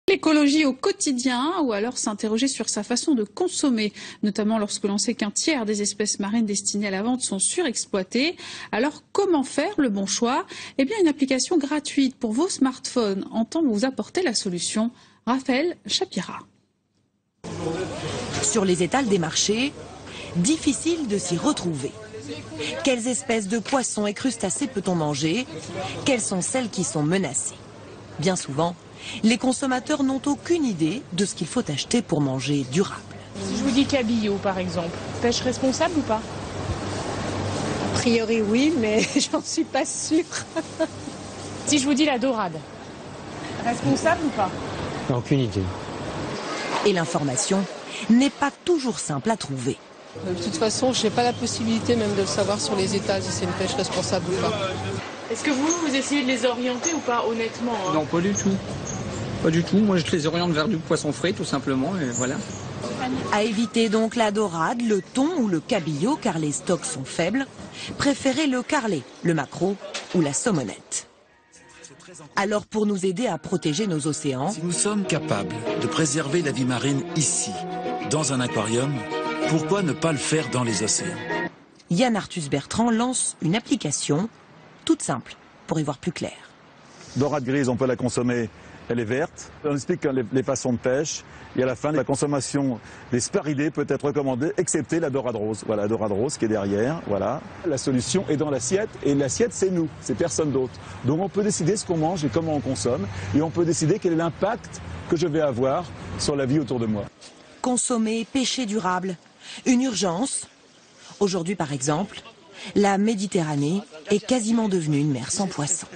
L'écologie au quotidien ou alors s'interroger sur sa façon de consommer, notamment lorsque l'on sait qu'un tiers des espèces marines destinées à la vente sont surexploitées. Alors comment faire le bon choix? Eh bien une application gratuite pour vos smartphones entend vous apporter la solution. Raphaël Chapira. Sur les étals des marchés, difficile de s'y retrouver. Quelles espèces de poissons et crustacés peut-on manger? Quelles sont celles qui sont menacées? Bien souvent, les consommateurs n'ont aucune idée de ce qu'il faut acheter pour manger durable. Si je vous dis cabillaud par exemple, pêche responsable ou pas? A priori oui, mais j'en suis pas sûre. Si je vous dis la dorade, responsable ou pas? Aucune idée. Et l'information n'est pas toujours simple à trouver. De toute façon, je n'ai pas la possibilité même de le savoir sur les états si c'est une pêche responsable ou pas. Est-ce que vous essayez de les orienter ou pas, honnêtement hein? Non, pas du tout. Pas du tout. Moi, je les oriente vers du poisson frais, tout simplement, et voilà. À éviter donc la dorade, le thon ou le cabillaud, car les stocks sont faibles. Préférez le carlet, le maquereau ou la saumonette. Alors, pour nous aider à protéger nos océans, si nous sommes capables de préserver la vie marine ici, dans un aquarium, pourquoi ne pas le faire dans les océans? Yann Arthus Bertrand lance une application toute simple pour y voir plus clair. Dorade grise, on peut la consommer, elle est verte. On explique les façons de pêche et à la fin, la consommation des sparidés peut être recommandée, excepté la dorade rose. Voilà, la dorade rose qui est derrière, voilà. La solution est dans l'assiette et l'assiette, c'est nous, c'est personne d'autre. Donc on peut décider ce qu'on mange et comment on consomme et on peut décider quel est l'impact que je vais avoir sur la vie autour de moi. Consommer, pêcher durable, une urgence. Aujourd'hui, par exemple, la Méditerranée est quasiment devenue une mer sans poissons.